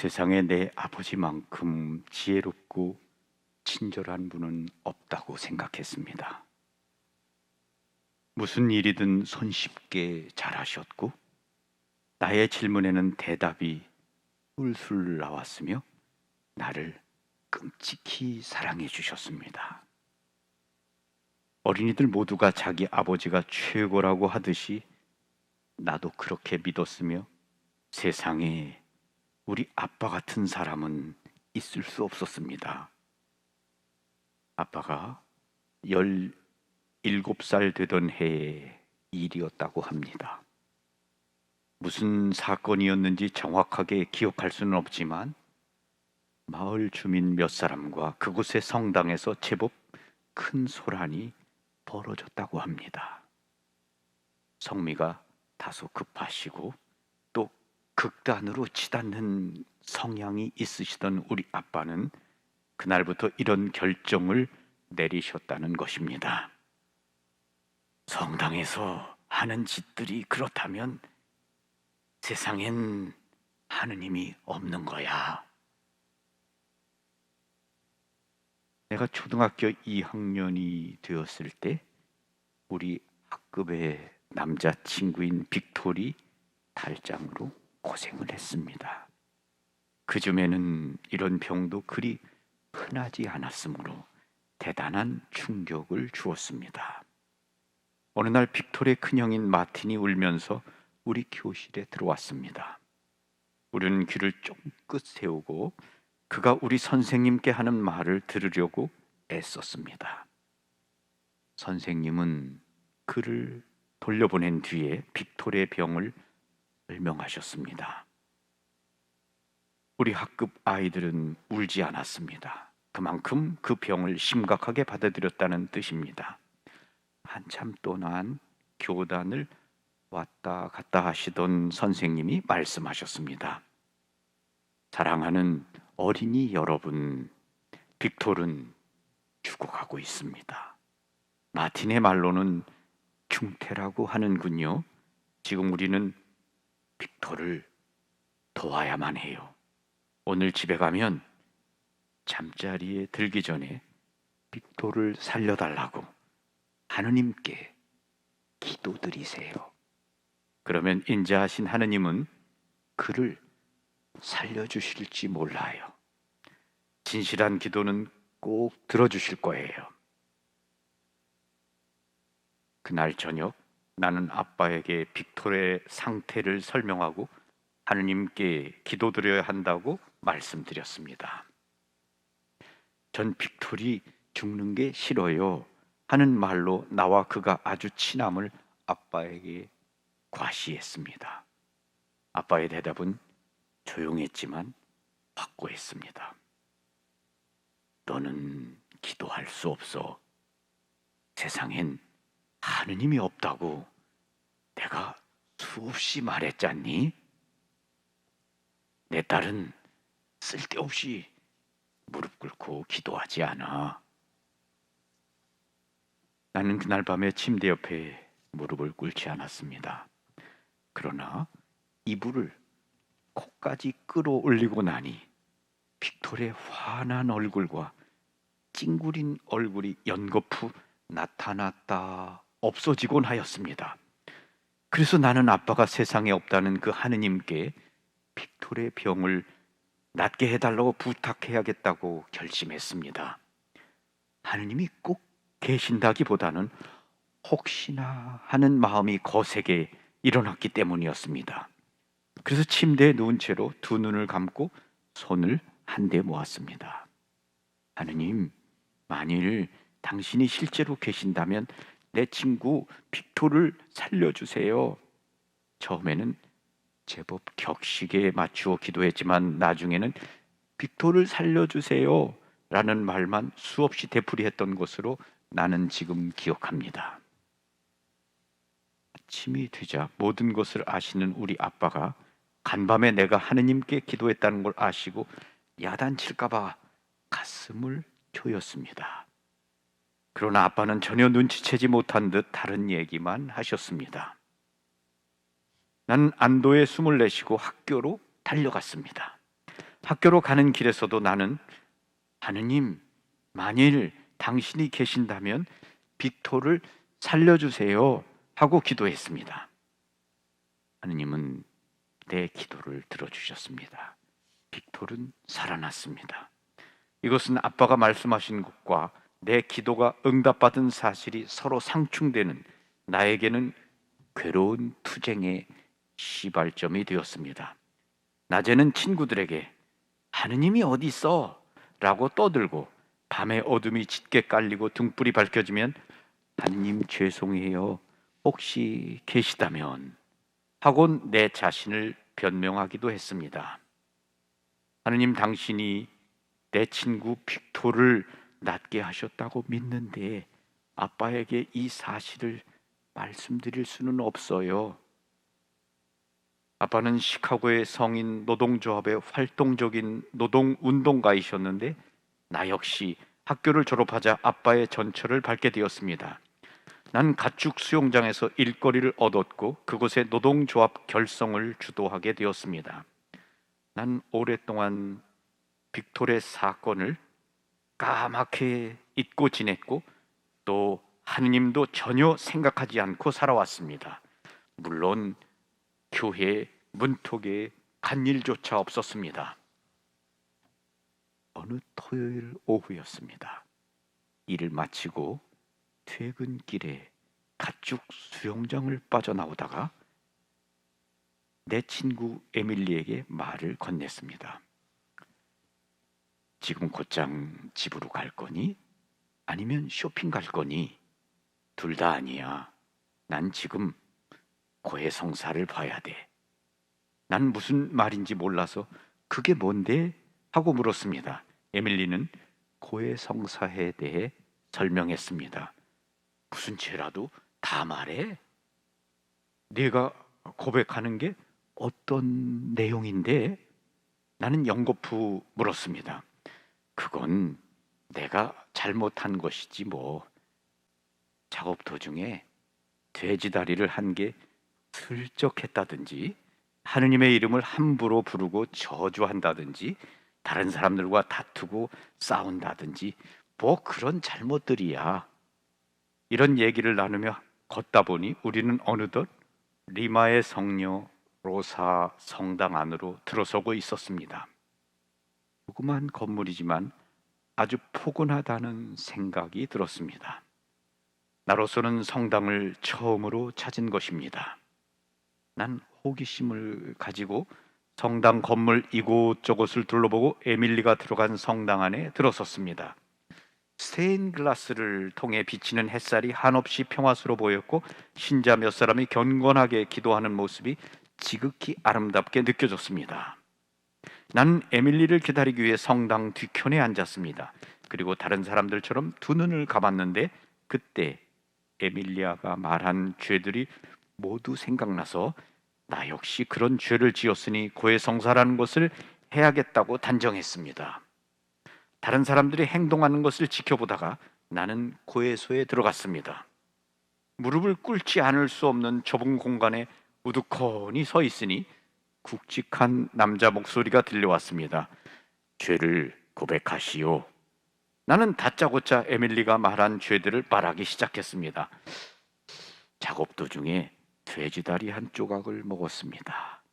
세상에 내 아버지만큼 지혜롭고 친절한 분은 없다고 생각했습니다. 무슨 일이든 손쉽게 잘하셨고, 나의 질문에는 대답이 술술 나왔으며, 나를 끔찍히 사랑해 주셨습니다. 어린이들 모두가 자기 아버지가 최고라고 하듯이 나도 그렇게 믿었으며, 세상에 우리 아빠 같은 사람은 있을 수 없었습니다. 아빠가 17살 되던 해의 일이었다고 합니다. 무슨 사건이었는지 정확하게 기억할 수는 없지만 마을 주민 몇 사람과 그곳의 성당에서 제법 큰 소란이 벌어졌다고 합니다. 성미가 다소 급하시고 또 극단으로 치닫는 성향이 있으시던 우리 아빠는 그날부터 이런 결정을 내리셨다는 것입니다. 성당에서 하는 짓들이 그렇다면 세상엔 하느님이 없는 거야. 내가 초등학교 2학년이 되었을 때 우리 학급의 남자친구인 빅토리 달장으로 고생을 했습니다. 그중에는 이런 병도 그리 흔하지 않았으므로 대단한 충격을 주었습니다. 어느 날 빅토리의 큰형인 마틴이 울면서 우리 교실에 들어왔습니다. 우리는 귀를 쫑긋 세우고 그가 우리 선생님께 하는 말을 들으려고 애썼습니다. 선생님은 그를 돌려보낸 뒤에 빅토리의 병을 설명하셨습니다. 우리 학급 아이들은 울지 않았습니다. 그만큼 그 병을 심각하게 받아들였다는 뜻입니다. 한참 동안 교단을 왔다 갔다 하시던 선생님이 말씀하셨습니다. 사랑하는 어린이 여러분, 빅토르는 죽어가고 있습니다. 마틴의 말로는 중태라고 하는군요. 지금 우리는 빅토르를 도와야만 해요. 오늘 집에 가면 잠자리에 들기 전에 빅토르를 살려달라고 하느님께 기도드리세요. 그러면 인자하신 하느님은 그를 살려주실지 몰라요. 진실한 기도는 꼭 들어주실 거예요. 그날 저녁 나는 아빠에게 빅토르의 상태를 설명하고 하느님께 기도드려야 한다고 말씀드렸습니다. 전 빅토리 죽는 게 싫어요 하는 말로 나와 그가 아주 친함을 아빠에게 과시했습니다. 아빠의 대답은 조용했지만 확고했습니다. 너는 기도할 수 없어. 세상엔 하느님이 없다고 내가 수없이 말했잖니? 내 딸은 쓸데없이 무릎 꿇고 기도하지 않아. 나는 그날 밤에 침대 옆에 무릎을 꿇지 않았습니다. 그러나 이불을 코까지 끌어올리고 나니 빅토리의 환한 얼굴과 찡그린 얼굴이 연거푸 나타났다 없어지곤 하였습니다. 그래서 나는 아빠가 세상에 없다는 그 하느님께 빅토리의 병을 낫게 해달라고 부탁해야겠다고 결심했습니다. 하느님이 꼭 계신다기보다는 혹시나 하는 마음이 거세게 일어났기 때문이었습니다. 그래서 침대에 누운 채로 두 눈을 감고 손을 한데 모았습니다. 하느님, 만일 당신이 실제로 계신다면 내 친구 빅토를 살려주세요. 처음에는 제법 격식에 맞추어 기도했지만 나중에는 빅토를 살려주세요 라는 말만 수없이 되풀이했던 것으로 나는 지금 기억합니다. 아침이 되자 모든 것을 아시는 우리 아빠가 간밤에 내가 하느님께 기도했다는 걸 아시고 야단칠까봐 가슴을 조였습니다. 그러나 아빠는 전혀 눈치채지 못한 듯 다른 얘기만 하셨습니다. 나는 안도의 숨을 내쉬고 학교로 달려갔습니다. 학교로 가는 길에서도 나는 하느님, 만일 당신이 계신다면 빅토를 살려주세요 하고 기도했습니다. 하느님은 내 기도를 들어주셨습니다. 빅토는 살아났습니다. 이것은 아빠가 말씀하신 것과 내 기도가 응답받은 사실이 서로 상충되는, 나에게는 괴로운 투쟁의 시발점이 되었습니다. 낮에는 친구들에게 하느님이 어디 있어? 라고 떠들고, 밤에 어둠이 짙게 깔리고 등불이 밝혀지면 하느님 죄송해요, 혹시 계시다면 하곤 내 자신을 변명하기도 했습니다. 하느님, 당신이 내 친구 빅토를 낫게 하셨다고 믿는데 아빠에게 이 사실을 말씀드릴 수는 없어요. 아빠는 시카고의 성인 노동조합의 활동적인 노동운동가이셨는데 나 역시 학교를 졸업하자 아빠의 전철을 밟게 되었습니다. 난 가축 수용장에서 일거리를 얻었고 그곳의 노동조합 결성을 주도하게 되었습니다. 난 오랫동안 빅토르의 사건을 까맣게 잊고 지냈고 또 하느님도 전혀 생각하지 않고 살아왔습니다. 물론 교회 문턱에 간 일조차 없었습니다. 어느 토요일 오후였습니다. 일을 마치고 퇴근길에 가축 수영장을 빠져나오다가 내 친구 에밀리에게 말을 건넸습니다. 지금 곧장 집으로 갈 거니? 아니면 쇼핑 갈 거니? 둘 다 아니야. 난 지금 고해성사를 봐야 돼. 난 무슨 말인지 몰라서 그게 뭔데? 하고 물었습니다. 에밀리는 고해성사에 대해 설명했습니다. 무슨 죄라도 다 말해? 네가 고백하는 게 어떤 내용인데? 나는 연거푸 물었습니다. 그건 내가 잘못한 것이지 뭐. 작업 도중에 돼지다리를 한 게 슬쩍 했다든지, 하느님의 이름을 함부로 부르고 저주한다든지, 다른 사람들과 다투고 싸운다든지, 뭐 그런 잘못들이야. 이런 얘기를 나누며 걷다 보니 우리는 어느덧 리마의 성녀 로사 성당 안으로 들어서고 있었습니다. 조그만 건물이지만 아주 포근하다는 생각이 들었습니다. 나로서는 성당을 처음으로 찾은 것입니다. 난 호기심을 가지고 성당 건물 이곳저곳을 둘러보고 에밀리가 들어간 성당 안에 들어섰습니다. 스테인글라스를 통해 비치는 햇살이 한없이 평화스러워 보였고 신자 몇 사람이 경건하게 기도하는 모습이 지극히 아름답게 느껴졌습니다. 나는 에밀리를 기다리기 위해 성당 뒤편에 앉았습니다. 그리고 다른 사람들처럼 두 눈을 감았는데 그때 에밀리아가 말한 죄들이 모두 생각나서 나 역시 그런 죄를 지었으니 고해성사라는 것을 해야겠다고 단정했습니다. 다른 사람들이 행동하는 것을 지켜보다가 나는 고해소에 들어갔습니다. 무릎을 꿇지 않을 수 없는 좁은 공간에 우두커니 서 있으니 굵직한 남자 목소리가 들려왔습니다. 죄를 고백하시오. 나는 다짜고짜 에밀리가 말한 죄들을 말하기 시작했습니다. 작업 도중에 돼지다리 한 조각을 먹었습니다.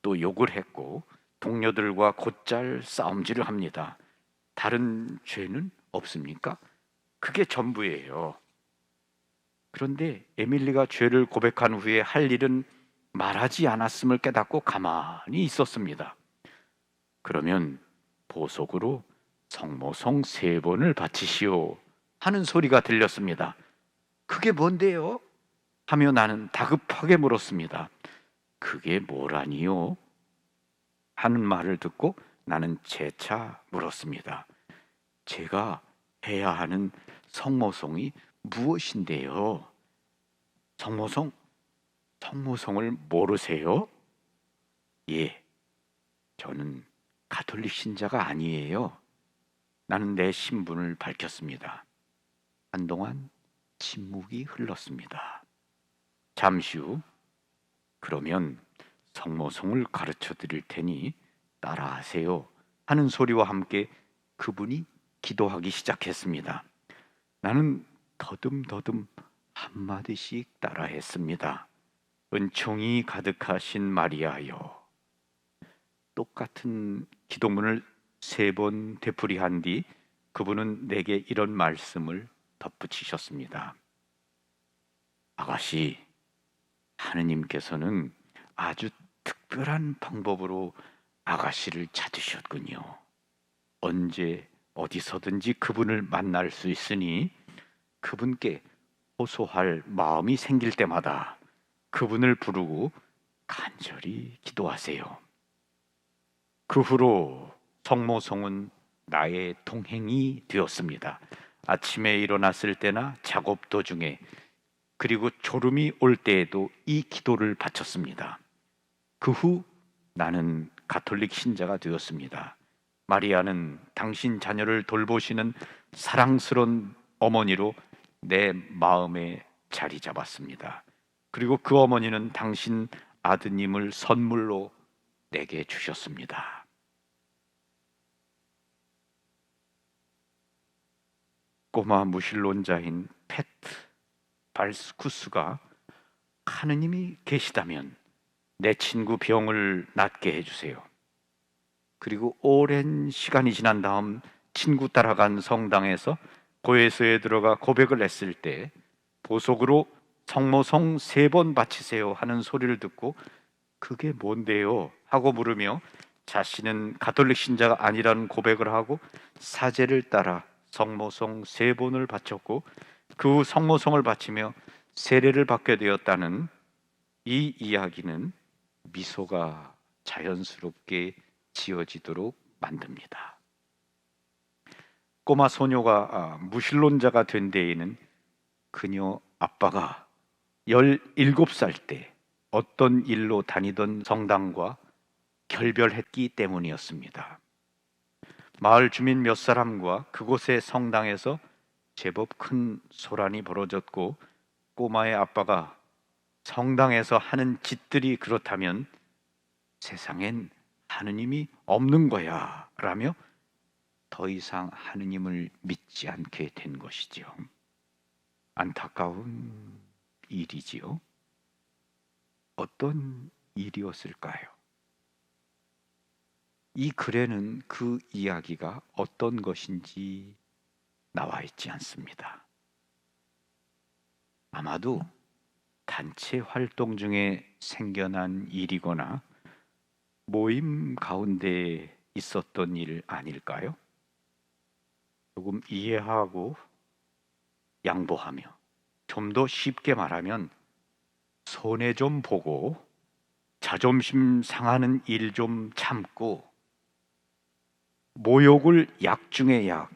또 욕을 했고 동료들과 곧잘 싸움질을 합니다. 다른 죄는 없습니까? 그게 전부예요. 그런데 에밀리가 죄를 고백한 후에 할 일은 말하지 않았음을 깨닫고 가만히 있었습니다. 그러면 보석으로 성모성 3번을 바치시오 하는 소리가 들렸습니다. 그게 뭔데요? 하며 나는 다급하게 물었습니다. 그게 뭐라니요? 하는 말을 듣고 나는 재차 물었습니다. 제가 해야 하는 성모성이 무엇인데요? 성모성을 모르세요? 예, 저는 가톨릭 신자가 아니에요. 나는 내 신분을 밝혔습니다. 한동안 침묵이 흘렀습니다. 잠시 후, 그러면 성모성을 가르쳐 드릴 테니 따라하세요 하는 소리와 함께 그분이 기도하기 시작했습니다. 나는 더듬더듬 한마디씩 따라했습니다. 은총이 가득하신 마리아여. 똑같은 기도문을 3번 되풀이한 뒤 그분은 내게 이런 말씀을 덧붙이셨습니다. 아가씨, 하느님께서는 아주 특별한 방법으로 아가씨를 찾으셨군요. 언제 어디서든지 그분을 만날 수 있으니 그분께 호소할 마음이 생길 때마다 그분을 부르고 간절히 기도하세요. 그 후로 성모성은 나의 동행이 되었습니다. 아침에 일어났을 때나 작업 도중에 그리고 졸음이 올 때에도 이 기도를 바쳤습니다. 그 후 나는 가톨릭 신자가 되었습니다. 마리아는 당신 자녀를 돌보시는 사랑스러운 어머니로 내 마음에 자리 잡았습니다. 그리고 그 어머니는 당신 아드님을 선물로 내게 주셨습니다. 꼬마 무신론자인 페트 발스쿠스가 하느님이 계시다면 내 친구 병을 낫게 해주세요. 그리고 오랜 시간이 지난 다음 친구 따라간 성당에서 고해소에 들어가 고백을 했을 때 보석으로 성모성 3번 바치세요 하는 소리를 듣고 그게 뭔데요? 하고 물으며 자신은 가톨릭 신자가 아니라는 고백을 하고 사제를 따라 성모성 3번을 바쳤고 그 후 성모성을 바치며 세례를 받게 되었다는 이 이야기는 미소가 자연스럽게 지어지도록 만듭니다. 꼬마 소녀가 무신론자가 된 데에는 그녀 아빠가 17살 때 어떤 일로 다니던 성당과 결별했기 때문이었습니다. 마을 주민 몇 사람과 그곳의 성당에서 제법 큰 소란이 벌어졌고 꼬마의 아빠가 성당에서 하는 짓들이 그렇다면 세상엔 하느님이 없는 거야 라며 더 이상 하느님을 믿지 않게 된 것이지요. 안타까운 일이지요. 어떤 일이었을까요? 이 글에는 그 이야기가 어떤 것인지 나와 있지 않습니다. 아마도 단체 활동 중에 생겨난 일이거나 모임 가운데 있었던 일 아닐까요? 조금 이해하고 양보하며 좀 더 쉽게 말하면 손해 좀 보고 자존심 상하는 일 좀 참고 모욕을 약 중의 약,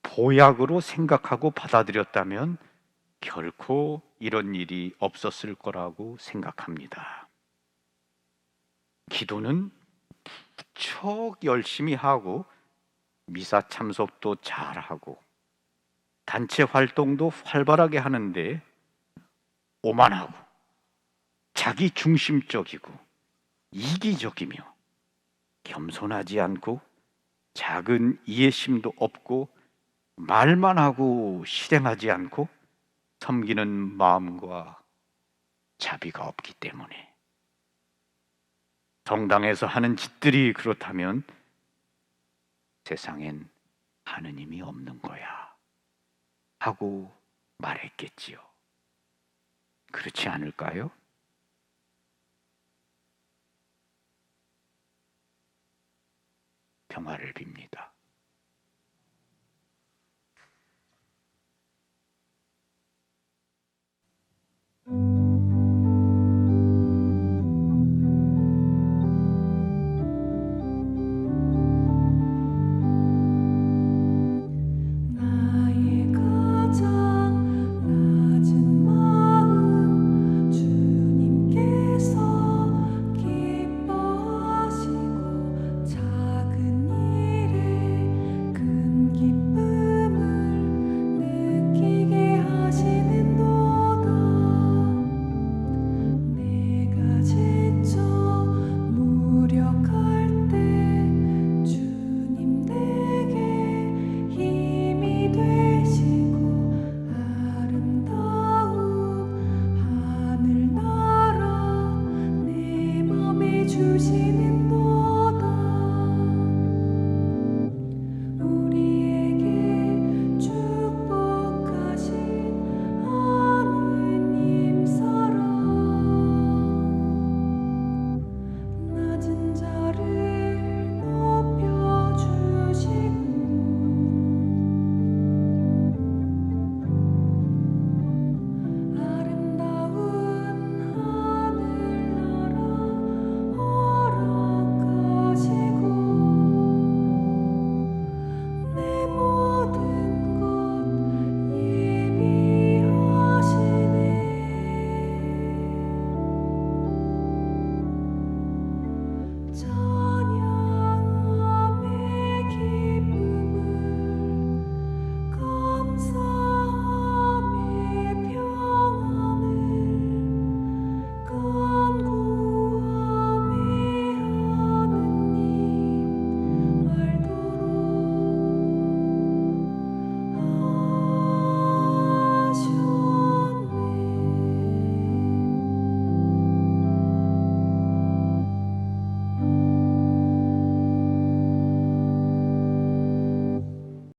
보약으로 생각하고 받아들였다면 결코 이런 일이 없었을 거라고 생각합니다. 기도는 무척 열심히 하고 미사 참석도 잘하고 단체 활동도 활발하게 하는데 오만하고 자기 중심적이고 이기적이며 겸손하지 않고 작은 이해심도 없고 말만 하고 실행하지 않고 섬기는 마음과 자비가 없기 때문에 성당에서 하는 짓들이 그렇다면 세상엔 하느님이 없는 거야 하고 말했겠지요. 그렇지 않을까요? 평화를 빕니다.